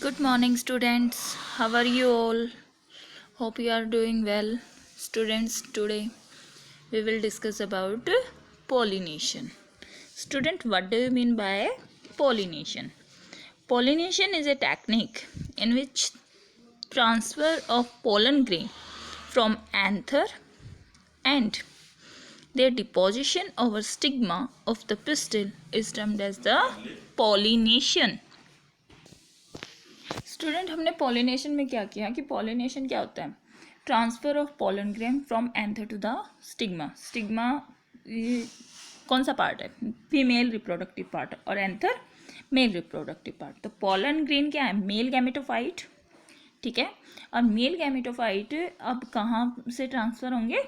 Good morning, students. How are you all? Hope you are doing well. Students, today we will discuss about pollination. Student, what do you mean by pollination? Pollination is a technique in which transfer of pollen grain from anther and their deposition over stigma of the pistil is termed as the pollination. Student, हमने pollination में क्या किया कि pollination क्या होता है? Transfer of pollen grain from anther to the stigma. Stigma कौन सा पार्ट है? फीमेल रिप्रोडक्टिव पार्ट और एंथर मेल रिप्रोडक्टिव पार्ट. तो पॉलन ग्रेन क्या है? Male gametophyte. ठीक है. और मेल गैमेटोफाइट अब कहाँ से ट्रांसफ़र होंगे?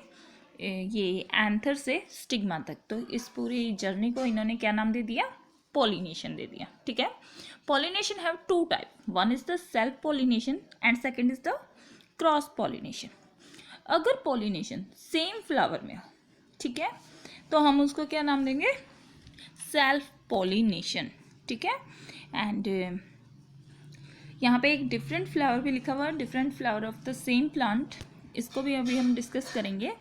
ये एंथर से स्टिग्मा तक. तो इस पूरी जर्नी को इन्होंने क्या नाम दे दिया? पॉलिनेशन दे दिया. ठीक है. Pollination have two type. One is the self pollination and second is the cross pollination. अगर pollination सेम फ्लावर में हो, ठीक है, तो हम उसको क्या नाम देंगे? Self pollination. ठीक है. एंड यहाँ पे एक डिफरेंट फ्लावर भी लिखा हुआ है, different flower of the same plant. इसको भी अभी हम डिस्कस करेंगे.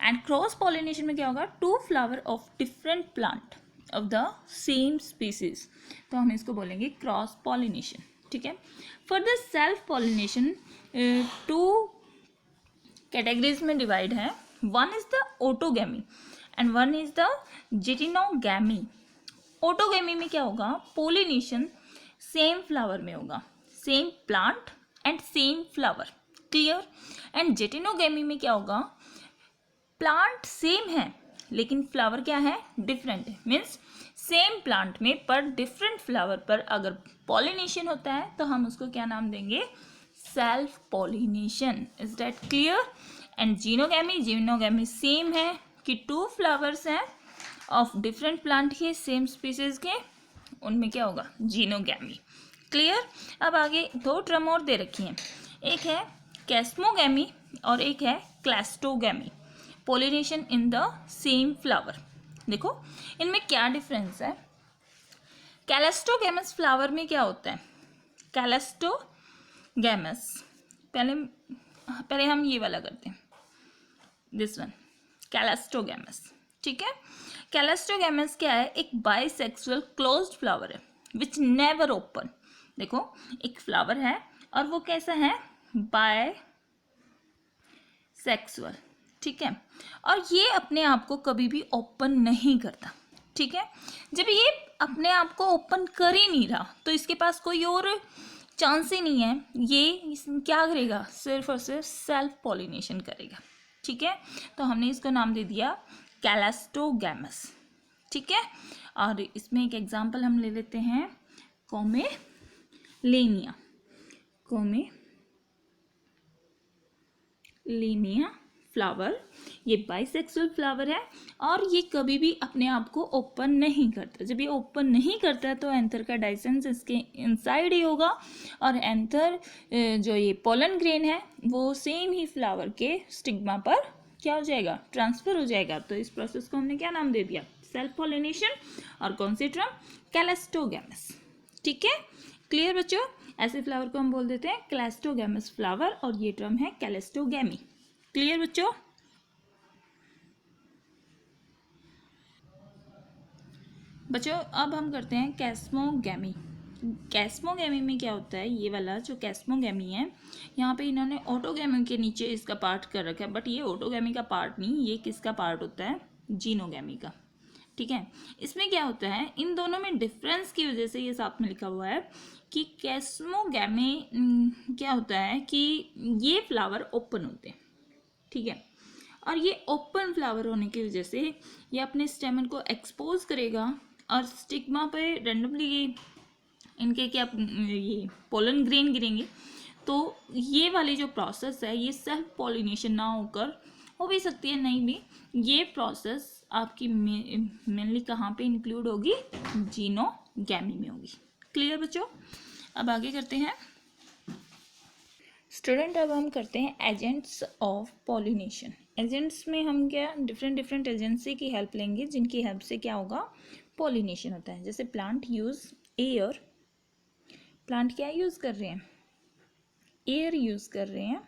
एंड क्रॉस पॉलिनेशन में क्या होगा? Two flower of different plant of the same species. तो हम इसको बोलेंगे क्रॉस पॉलिनेशन. ठीक है. For the self pollination two categories में डिवाइड है. One is the autogamy and one is the geitonogamy. Autogamy में क्या होगा? पोलिनेशन सेम फ्लावर में होगा, same plant and same flower. Clear. And geitonogamy में क्या होगा? प्लांट सेम है लेकिन फ्लावर क्या है? डिफरेंट है. मीन्स सेम प्लांट में पर डिफरेंट फ्लावर पर अगर पॉलिनेशन होता है तो हम उसको क्या नाम देंगे? Self pollination. Is that clear. And xenogamy same है कि टू फ्लावर्स हैं ऑफ डिफरेंट प्लांट के सेम स्पीसीज के, उनमें क्या होगा? जीनोगैमी. क्लियर. अब आगे दो टर्म और दे रखी हैं. एक है कैस्मोगैमी और एक है cleistogamy. Pollination in the same flower. देखो इनमें क्या डिफरेंस है. कैलेस्टोगैमस फ्लावर में क्या होता है? कैलेस्टोगैमस पहले हम ये वाला करते हैं, दिस वन, कैलेस्टोगैमस. ठीक है. कैलेस्टोगैमस क्या है? एक बाइसेक्सुअल क्लोज्ड फ्लावर है विच नेवर ओपन. देखो एक फ्लावर है और वो कैसा है? बाइसेक्सुअल. ठीक है. और ये अपने आप को कभी भी ओपन नहीं करता. ठीक है. जब ये अपने आप को ओपन कर ही नहीं रहा तो इसके पास कोई और चांस ही नहीं है. ये क्या करेगा? सिर्फ और सिर्फ सेल्फ पॉलिनेशन करेगा. ठीक है. तो हमने इसको नाम दे दिया कैलेस्टोगैमस. ठीक है. और इसमें एक एग्जांपल हम ले लेते हैं, कोमेलेनिया. कोमेलेनिया फ्लावर ये बाइसेक्सुअल फ्लावर है और ये कभी भी अपने आप को ओपन नहीं करता. जब ये ओपन नहीं करता है तो एंथर का डाइसेंस इसके इनसाइड ही होगा और एंथर जो ये पोलन ग्रेन है वो सेम ही फ्लावर के स्टिग्मा पर क्या हो जाएगा? ट्रांसफर हो जाएगा. तो इस प्रोसेस को हमने क्या नाम दे दिया? Self pollination. और कौन सी टर्म? कैलेस्टोगैमस. ठीक है. क्लियर बच्चों. ऐसे फ्लावर को हम बोल देते हैं कैलेस्टोगैमस फ्लावर और ये टर्म है कैलेस्टोगैमी. क्लियर बच्चों. अब हम करते हैं कैस्मोगैमी. कैस्मोगैमी में क्या होता है? ये वाला जो कैस्मोगैमी है, यहाँ पे इन्होंने ऑटोगैमी के नीचे इसका पार्ट कर रखा है, बट ये ऑटोगैमी का पार्ट नहीं, ये किसका पार्ट होता है? जीनोगैमी का. ठीक है. इसमें क्या होता है? इन दोनों में डिफरेंस की वजह से ये साथ में लिखा हुआ है कि कैस्मोगैमी क्या होता है कि ये फ्लावर ओपन होते हैं. ठीक है. और ये ओपन फ्लावर होने की वजह से ये अपने स्टेमन को एक्सपोज करेगा और स्टिग्मा पे रेंडमली इनके क्या ये पोलन ग्रेन गिरेंगे. तो ये वाली जो प्रोसेस है ये सेल्फ पॉलिनेशन ना होकर हो भी सकती है, नहीं भी. ये प्रोसेस आपकी मेनली कहाँ पे इंक्लूड होगी? जीनोगैमी में होगी. क्लियर बच्चों. अब आगे करते हैं स्टूडेंट. अब हम करते हैं एजेंट्स ऑफ पॉलिनेशन. एजेंट्स में हम क्या डिफरेंट एजेंसी की हेल्प लेंगे जिनकी हेल्प से क्या होगा? पॉलिनेशन होता है. जैसे प्लांट यूज एयर प्लांट क्या यूज़ कर रहे हैं, एयर यूज़ कर रहे हैं,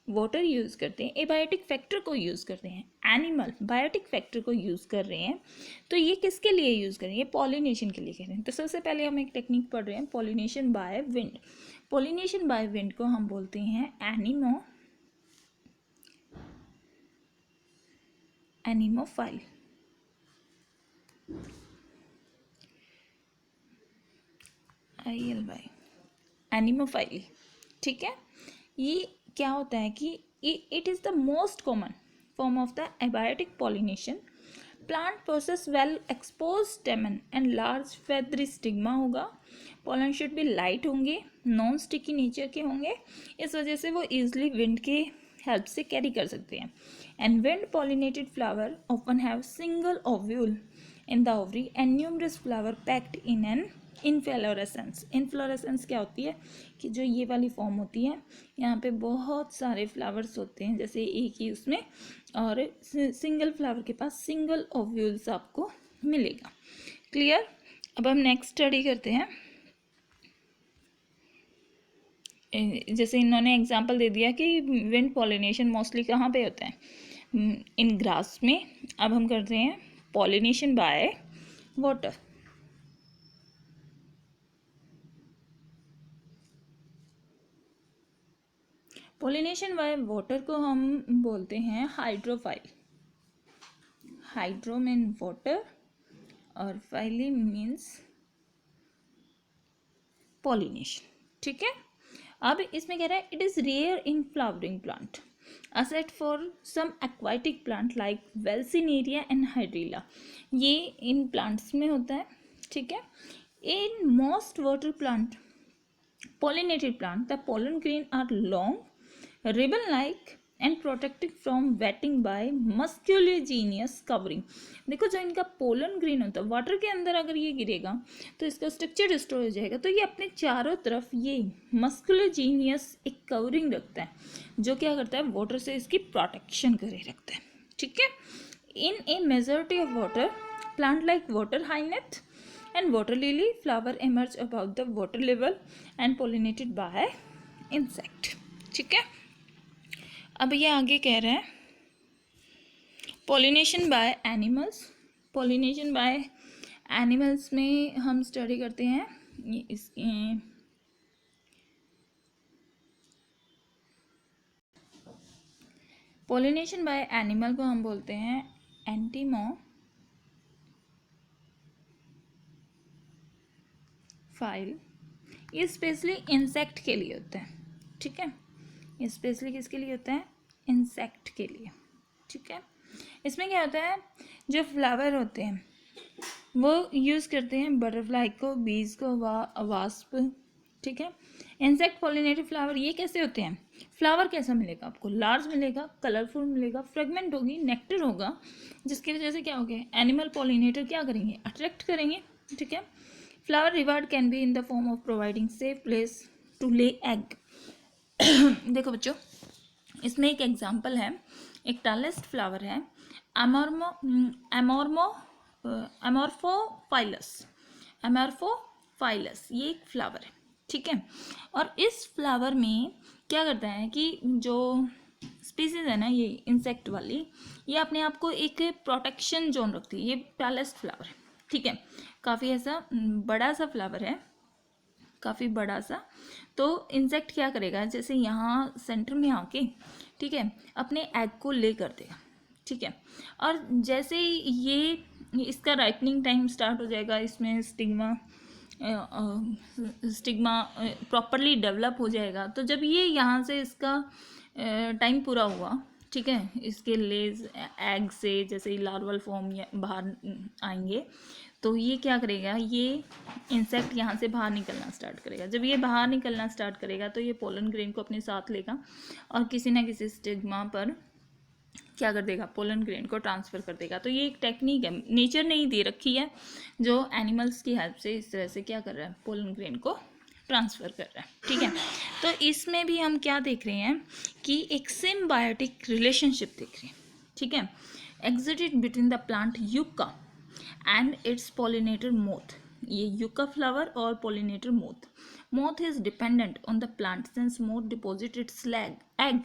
वाटर यूज़ करते हैं, एबायोटिक फैक्टर को यूज़ करते हैं, एनिमल बायोटिक फैक्टर को यूज़ कर रहे हैं। तो ये किसके लिए यूज़ कर रहे हैं, ये पॉलिनेशन के लिए कर रहे हैं। तो सबसे पहले हम एक टेक्निक पढ़ रहे हैं, pollination by wind. Pollination by wind को हम बोलते हैं एनिमोफाइल। एनिमोफाइल, ठीक है। ये क्या होता है कि it is the most common form of the abiotic pollination. Plant process well expose स्टेमन and large feathery stigma होगा। पॉलन शुड भी लाइट होंगे, नॉन स्टिकी नेचर के होंगे, इस वजह से वो ईजिली विंड के हेल्प से कैरी कर सकते हैं। And wind pollinated flower often have single ovule in the ovary and numerous flower packed in an inflorescence. Inflorescence क्या होती है कि जो ये वाली फॉर्म होती है, यहाँ पे बहुत सारे फ्लावर्स होते हैं जैसे एक ही उसमें, और सिंगल फ्लावर के पास सिंगल ओव्यूल्स आपको मिलेगा। क्लियर। अब हम नेक्स्ट स्टडी करते हैं। जैसे इन्होंने एग्जांपल दे दिया कि विंड पॉलिनेशन मोस्टली कहाँ पे होता है, इन ग्रास में। अब हम करते हैं pollination by water. Pollination by water को हम बोलते हैं हाइड्रोफाइल। हाइड्रो मीन वाटर और फाइली मीन्स पॉलिनेशन, ठीक है। अब इसमें कह रहा है it is rare in flowering plant except for some aquatic plant like vallisneria and hydrilla. ये इन प्लांट्स में होता है, ठीक है। In most water plant pollinated plant, the pollen grain are long, ribbon like and protected from wetting by musculogenous covering। देखो जो इनका पोलन ग्रेन होता है, वाटर के अंदर अगर ये गिरेगा तो इसका स्ट्रक्चर डिस्ट्रॉय हो जाएगा। तो ये अपने चारों तरफ ये मस्कुलोजीनियस एक कवरिंग रखता है जो क्या करता है, वाटर से इसकी प्रोटेक्शन करे रखता है, ठीक है। In a majority of water plant like water hyacinth and water lily flower emerge above the water level and pollinated by insect, ठीक है। अब ये आगे कह रहे हैं pollination by animals। pollination by animals में हम स्टडी करते हैं इसके pollination by animal को हम बोलते हैं फाइल। ये स्पेशली इंसेक्ट के लिए होता है, ठीक है। ये स्पेशली किसके लिए होता है, इंसेक्ट के लिए, ठीक है। इसमें क्या होता है, जो फ्लावर होते हैं वो यूज़ करते हैं बटरफ्लाई को, बीज को, वास्प, ठीक है। इंसेक्ट पॉलिनेटेड फ्लावर ये कैसे होते हैं, फ्लावर कैसा मिलेगा आपको, लार्ज मिलेगा, कलरफुल मिलेगा, फ्रेगमेंट होगी, नेक्टर होगा, जिसकी वजह से क्या हो गया, एनिमल पॉलिनेटर क्या करेंगे, अट्रैक्ट करेंगे, ठीक है। Flower reward can be in the form of providing safe place to lay egg। देखो बच्चों, इसमें एक एग्जांपल है, एक टालेस्ट फ्लावर है एमोर्फोफाइलस। ये एक फ्लावर है, ठीक है। और इस फ्लावर में क्या करता है कि जो स्पीसीज है ना ये इंसेक्ट वाली, ये अपने आप को एक प्रोटेक्शन जोन रखती है। ये टालेस्ट फ्लावर है, ठीक है। काफ़ी ऐसा बड़ा सा फ्लावर है, काफ़ी बड़ा सा। तो इंसेक्ट क्या करेगा, जैसे यहाँ सेंटर में आके, ठीक है, अपने एग को ले कर देगा, ठीक है। और जैसे ये इसका राइपनिंग टाइम स्टार्ट हो जाएगा, इसमें स्टिग्मा प्रॉपरली डेवलप हो जाएगा। तो जब ये यहाँ से इसका टाइम पूरा हुआ, ठीक है, इसके लेज एग से जैसे लार्वल फॉर्म बाहर आएंगे, तो ये क्या करेगा, ये इंसेक्ट यहाँ से बाहर निकलना स्टार्ट करेगा। जब ये बाहर निकलना स्टार्ट करेगा तो ये पोलन ग्रेन को अपने साथ लेगा और किसी ना किसी स्टिग्मा पर क्या कर देगा, पोलन ग्रेन को ट्रांसफ़र कर देगा। तो ये एक टेक्निक है, नेचर ने ही दे रखी है, जो एनिमल्स की हेल्प से इस तरह से क्या कर रहा है, पोलन ग्रेन को ट्रांसफ़र कर रहा है, ठीक है। तो इसमें भी हम क्या देख रहे हैं कि एक सिम्बायोटिक रिलेशनशिप देख रहे हैं, ठीक है, existed between the plant yucca and it's pollinator moth. ये यूका फ्लावर और pollinator moth, moth is dependent on the plant since moth deposit it's egg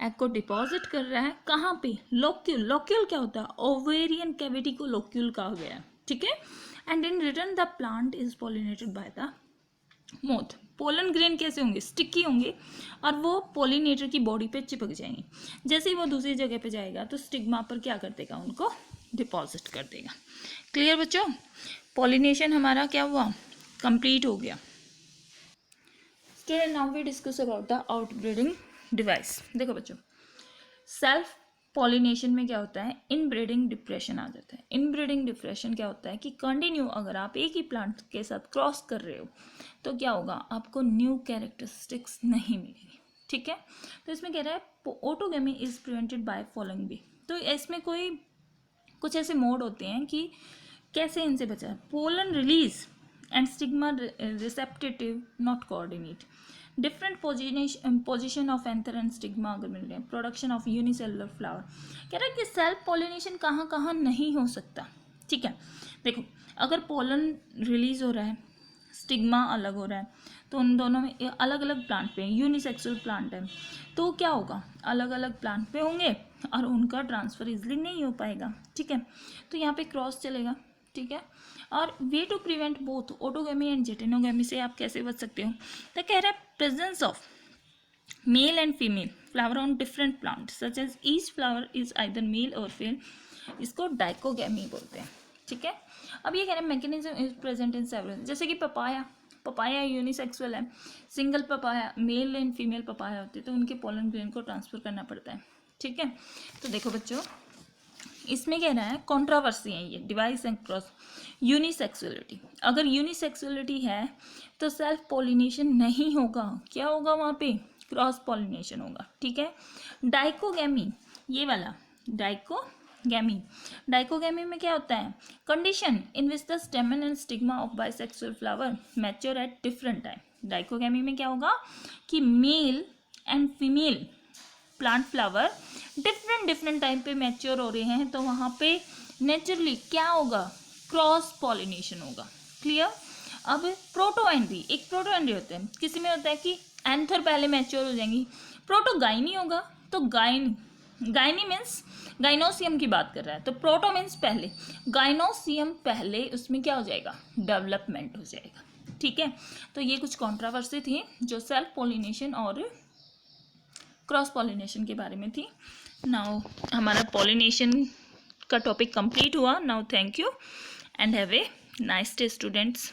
egg को डिपॉजिट कर रहा है कहाँ पे, लोक्यूल। लोक्यूल क्या होता है, ओवेरियन कैविटी को लोक्यूल कहा गया है, ठीक है। And in return the plant is pollinated by the moth. Pollen grain कैसे होंगे, स्टिकी होंगे और वो पोलिनेटर की बॉडी पे चिपक जाएंगे। जैसे ही वो दूसरी जगह पे जाएगा तो स्टिग्मा पर क्या कर देगा, उनको डिपॉजिट कर देगा। क्लियर बच्चों, पॉलिनेशन हमारा क्या हुआ, कंप्लीट हो गया। Student now we discuss about the outbreeding device. देखो बच्चों, सेल्फ पॉलिनेशन में क्या होता है, इनब्रीडिंग डिप्रेशन आ जाता है। इनब्रीडिंग डिप्रेशन क्या होता है कि कंटिन्यू अगर आप एक ही प्लांट के साथ क्रॉस कर रहे हो तो क्या होगा, आपको न्यू कैरेक्टरिस्टिक्स नहीं मिलेगी, ठीक है। तो इसमें कह रहा है autogamy is prevented by following B. तो इसमें कोई कुछ ऐसे मोड होते हैं कि कैसे इनसे बचा, pollen release and stigma receptive not coordinate, different position of anther and stigma अगर मिल रहे हैं, प्रोडक्शन ऑफ यूनिसेलुलर फ्लावर। कह रहा है कि सेल्फ पॉलिनेशन कहाँ कहाँ नहीं हो सकता, ठीक है। देखो, अगर पोलन रिलीज हो रहा है, स्टिग्मा अलग हो रहा है, तो उन दोनों में अलग अलग प्लांट पे, यूनिसेक्सुअल प्लांट है, तो क्या होगा, अलग अलग प्लांट पे होंगे और उनका ट्रांसफ़र इजली नहीं हो पाएगा, ठीक है। तो यहाँ पे क्रॉस चलेगा, ठीक है। और way to prevent both autogamy and geitonogamy से आप कैसे बच सकते हो, तो कह रहा है presence of male and female flower on different plant such as each flower is either male और फीमेल, इसको डाइकोगेमी बोलते हैं, ठीक है। अब ये कह रहे हैं mechanism is present in several, जैसे कि पपाया यूनिसेक्सुअल है, single papaya, male and female papaya होते हैं, तो उनके पोलन ग्रेन को ट्रांसफर करना पड़ता है, ठीक है। तो देखो बच्चों, इसमें कह रहा है कॉन्ट्रावर्सी है ये डिवाइस एंड क्रॉस यूनिसेक्सुअलिटी। अगर यूनिसेक्सुअलिटी है तो सेल्फ पॉलिनेशन नहीं होगा, क्या होगा वहाँ पे, क्रॉस पॉलिनेशन होगा, ठीक है। डाइकोगेमी, ये वाला डाइकोगेमी में क्या होता है, condition in which the स्टेमन and stigma of bisexual flower mature at different time. Dichogamy में क्या होगा कि mail and female plant flower different time पे मैच्योर हो रहे हैं, तो वहाँ पे नेचुरली क्या होगा, क्रॉस पॉलिनेशन होगा, क्लियर। अब प्रोटोएंड्री, एक प्रोटोएंड्री होते हैं, किसी में होता है कि एंथर पहले मैच्योर हो जाएंगी, प्रोटोगाइनी होगा, तो गाइनी मीन्स गाइनोसियम की बात कर रहा है, तो प्रोटो मीन्स पहले, गाइनोसियम पहले, उसमें क्या हो जाएगा, डेवलपमेंट हो जाएगा, ठीक है। तो ये कुछ कॉन्ट्रावर्सी थी जो सेल्फ पॉलिनेशन और क्रॉस पॉलिनेशन के बारे में थी। नाउ हमारा पॉलिनेशन का टॉपिक कंप्लीट हुआ। Now thank you and have a nice day students.